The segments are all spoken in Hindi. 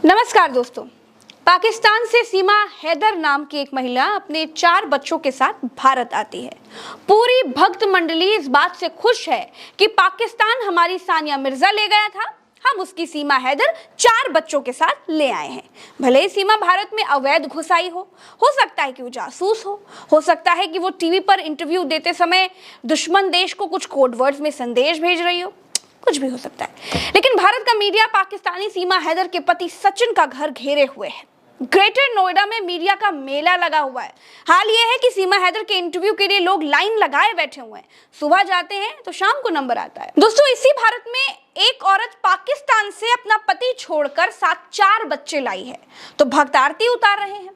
नमस्कार दोस्तों। पाकिस्तान से सीमा हैदर नाम की एक महिला अपने 4 बच्चों के साथ भारत आती है। पूरी भक्त मंडली इस बात से खुश है कि पाकिस्तान हमारी सानिया मिर्जा ले गया था, हम उसकी सीमा हैदर 4 बच्चों के साथ ले आए हैं। भले ही सीमा भारत में अवैध घुसाई हो सकता है कि वो जासूस हो सकता है कि वो टीवी पर इंटरव्यू देते समय दुश्मन देश को कुछ कोड वर्ड्स में संदेश भेज रही हो, कुछ भी हो सकता है। लेकिन भारत का मीडिया पाकिस्तानी सीमा हैदर के पति सचिन का घर घेरे हुए है। ग्रेटर नोएडा में मीडिया का मेला लगा हुआ है। हाल ये है कि सीमा हैदर के इंटरव्यू के लिए लोग लाइन लगाए बैठे हुए हैं। सुबह जाते हैं तो शाम को नंबर आता है। दोस्तों, इसी भारत में एक औरत पाकिस्तान से अपना पति छोड़कर साथ 4 बच्चे लाई है तो भक्त आरती उतार रहे हैं।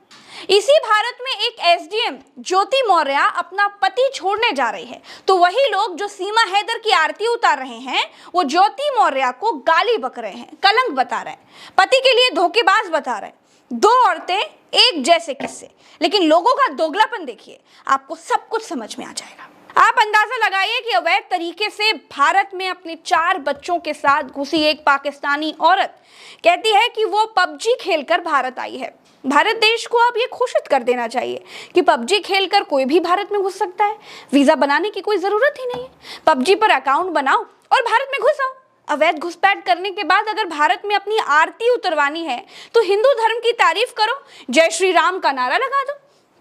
इसी भारत में एक एसडीएम ज्योति मौर्य अपना पति छोड़ने जा रही है तो वही लोग जो सीमा हैदर की आरती उतार रहे हैं वो ज्योति मौर्य को गाली बक रहे हैं, कलंक बता रहे हैं, पति के लिए धोखेबाज बता रहे हैं। 2 औरतें एक जैसे किस्से, लेकिन लोगों का दोगलापन देखिए, आपको सब कुछ समझ में आ जाएगा। आप अंदाजा लगाइए कि अवैध तरीके से भारत में अपने 4 बच्चों के साथ घुसी एक पाकिस्तानी औरत कहती है कि वो पबजी खेलकर भारत आई है। भारत देश को अब ये घोषित कर देना चाहिए कि पबजी खेलकर कोई भी भारत में घुस सकता है। वीजा बनाने की कोई जरूरत ही नहीं है। पबजी पर अकाउंट बनाओ और भारत में घुस आओ। अवैध घुसपैठ करने के बाद अगर भारत में अपनी आरती उतरवानी है तो हिंदू धर्म की तारीफ करो, जय श्री राम का नारा लगा दो,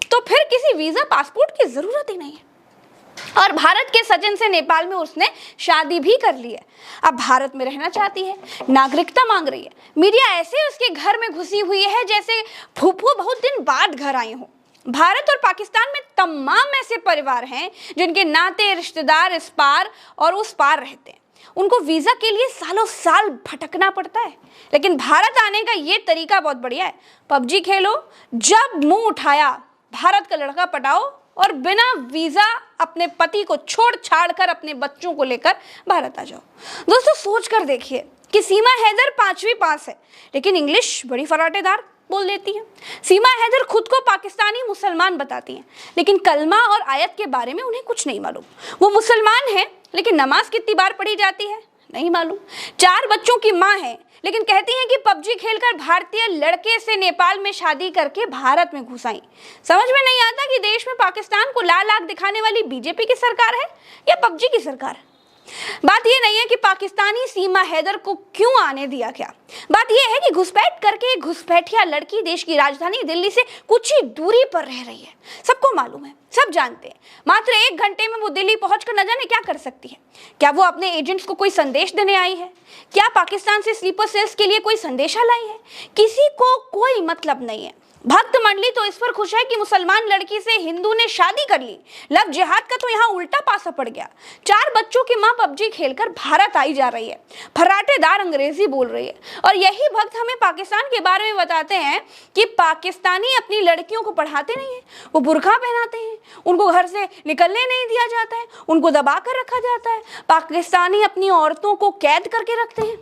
तो फिर किसी वीजा पासपोर्ट की जरूरत ही नहीं है। और भारत के सचिन से नेपाल में उसने शादी भी कर ली है। अब भारत में रहना चाहती है, नागरिकता मांग रही है। मीडिया ऐसे उसके घर में घुसी हुई है जैसे फूफू बहुत दिन बाद घर आई हो। भारत और पाकिस्तान में तमाम ऐसे परिवार हैं जिनके नाते रिश्तेदार इस पार और उस पार रहते हैं। उनको वीजा के लिए सालों साल भटकना पड़ता है, लेकिन भारत आने का ये तरीका बहुत बढ़िया है। पबजी खेलो, जब मुंह उठाया भारत का लड़का पटाओ और बिना वीजा अपने पति को छोड़ छाड़ कर अपने बच्चों को लेकर भारत आ जाओ। दोस्तों, सोच कर देखिए कि सीमा हैदर 5वीं पास है लेकिन इंग्लिश बड़ी फराटेदार बोल लेती है। सीमा हैदर खुद को पाकिस्तानी मुसलमान बताती हैं, लेकिन कलमा और आयत के बारे में उन्हें कुछ नहीं मालूम। वो मुसलमान है लेकिन नमाज कितनी बार पढ़ी जाती है नहीं मालूम। 4 बच्चों की माँ है लेकिन कहती हैं कि पबजी खेलकर भारतीय लड़के से नेपाल में शादी करके भारत में घुस आई। समझ में नहीं आता कि देश में पाकिस्तान को लाल आग दिखाने वाली बीजेपी की सरकार है या पबजी की सरकार। बात यह नहीं है कि पाकिस्तानी सीमा हैदर को क्यों आने दिया गया, बात यह है कि घुसपैठ करके घुसपैठिया लड़की देश की राजधानी दिल्ली से कुछ ही दूरी पर रह रही है। सबको मालूम है, सब जानते हैं। मात्र 1 घंटे में वो दिल्ली पहुंचकर न जाने क्या कर सकती है। क्या वो अपने एजेंट्स को कोई संदेश देने आई है? क्या पाकिस्तान से स्लीपर सेल्स के लिए कोई संदेशा लाई है? किसी को कोई मतलब नहीं है। भक्त मंडली तो इस पर खुश है कि मुसलमान लड़की से हिंदू ने शादी कर ली। लव जिहाद का तो यहाँ उल्टा पासा पड़ गया। 4 बच्चों की माँ पबजी खेलकर भारत आई जा रही है, फराटेदार अंग्रेजी बोल रही है, और यही भक्त हमें पाकिस्तान के बारे में बताते हैं कि पाकिस्तानी अपनी लड़कियों को पढ़ाते नहीं है, वो बुर्का पहनाते हैं, उनको घर से निकलने नहीं दिया जाता है, उनको दबा कर रखा जाता है। पाकिस्तानी अपनी औरतों को कैद करके रखते हैं।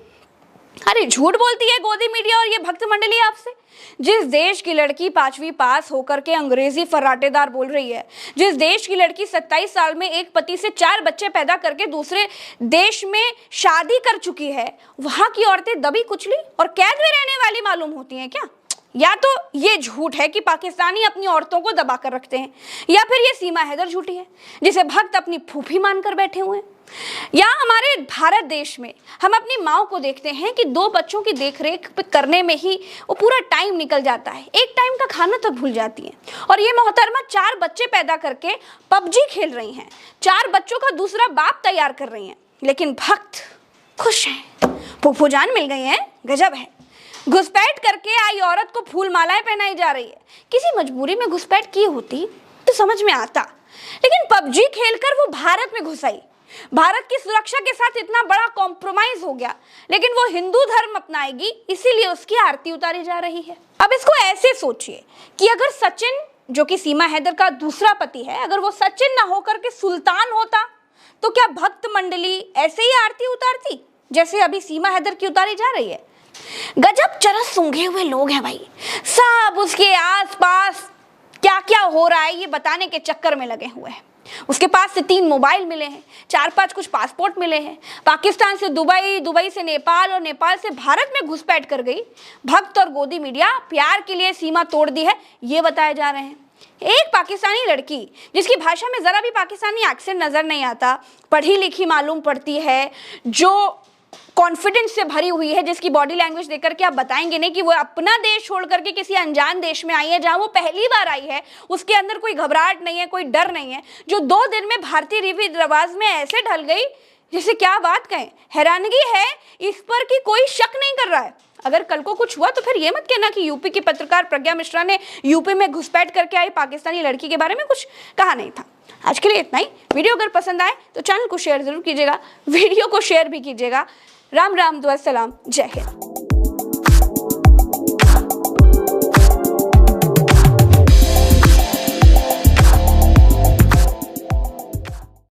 अरे झूठ बोलती है गोदी मीडिया और ये भक्त मंडली आपसे। जिस देश की लड़की 5वीं पास होकर के अंग्रेजी फराटेदार बोल रही है, जिस देश की लड़की 27 साल में एक पति से 4 बच्चे पैदा करके दूसरे देश में शादी कर चुकी है, वहां की औरतें दबी कुचली और कैद में रहने वाली मालूम होती हैं क्या? या तो ये झूठ है कि पाकिस्तानी अपनी औरतों को दबा कर रखते हैं, या फिर ये सीमा हैदर झूठी है जिसे भक्त अपनी फूफी मानकर बैठे हुए हैं। या हमारे भारत देश में हम अपनी माओ को देखते हैं कि 2 बच्चों की देखरेख करने में ही वो पूरा टाइम निकल जाता है, एक टाइम का खाना तक भूल जाती हैं। और ये मोहतरमा 4 बच्चे पैदा करके पबजी खेल रही हैं, 4 बच्चों का दूसरा बाप तैयार कर रही हैं, लेकिन भक्त खुश हैं, फूफू जान मिल गई हैं। गजब है। घुसपैठ करके आई औरत को फूल मालाएं पहनाई जा रही है। किसी मजबूरी में घुसपैठ की होती तो समझ में आता, लेकिन पबजी खेलकर वो भारत में घुस आई। भारत की सुरक्षा के साथ इतना बड़ा कॉम्प्रोमाइज हो गया, लेकिन वो हिंदू धर्म अपनाएगी, इसीलिए उसकी आरती उतारी जा रही है। अब इसको ऐसे सोचिए कि अगर सचिन, जो कि सीमा हैदर का दूसरा पति है, अगर वो सचिन ना होकर के सुल्तान होता तो क्या भक्त मंडली ऐसे ही आरती उतारती जैसे अभी सीमा हैदर की उतारी जा रही है? गजब चरस सूंघे हुए लोग हैं भाई। सब उसके आसपास क्या क्या हो रहा है ये बताने के चक्कर में लगे हुए हैं। उसके पास से 3 मोबाइल मिले हैं, 4-5 कुछ पासपोर्ट मिले हैं। पाकिस्तान से दुबई, दुबई से नेपाल और नेपाल से भारत में घुसपैठ कर गई भक्त और गोदी मीडिया प्यार के लिए सीमा तोड़ दी है, ये बताए जा रहे हैं। एक पाकिस्तानी लड़की जिसकी भाषा में जरा भी पाकिस्तानी एक्सेंट नजर नहीं आता, पढ़ी लिखी मालूम पड़ती है, जो कॉन्फिडेंस से भरी हुई है, जिसकी बॉडी लैंग्वेज देख करके आप बताएंगे नहीं कि वो अपना देश छोड़ करके किसी अनजान देश में आई है जहां वो पहली बार आई है। उसके अंदर कोई घबराहट नहीं है, कोई डर नहीं है, जो 2 दिन में भारतीय रीति रिवाज में ऐसे ढल गई जिसे क्या बात कहें। हैरानगी है इस पर कि कोई शक नहीं कर रहा है। अगर कल को कुछ हुआ तो फिर ये मत कहना कि यूपी की पत्रकार प्रज्ञा मिश्रा ने यूपी में घुसपैठ करके आई पाकिस्तानी लड़की के बारे में कुछ कहा नहीं था। आज के लिए इतना ही। वीडियो अगर पसंद आए तो चैनल को शेयर जरूर कीजिएगा, वीडियो को शेयर भी कीजिएगा। राम राम, दुआ सलाम, जय हिंद।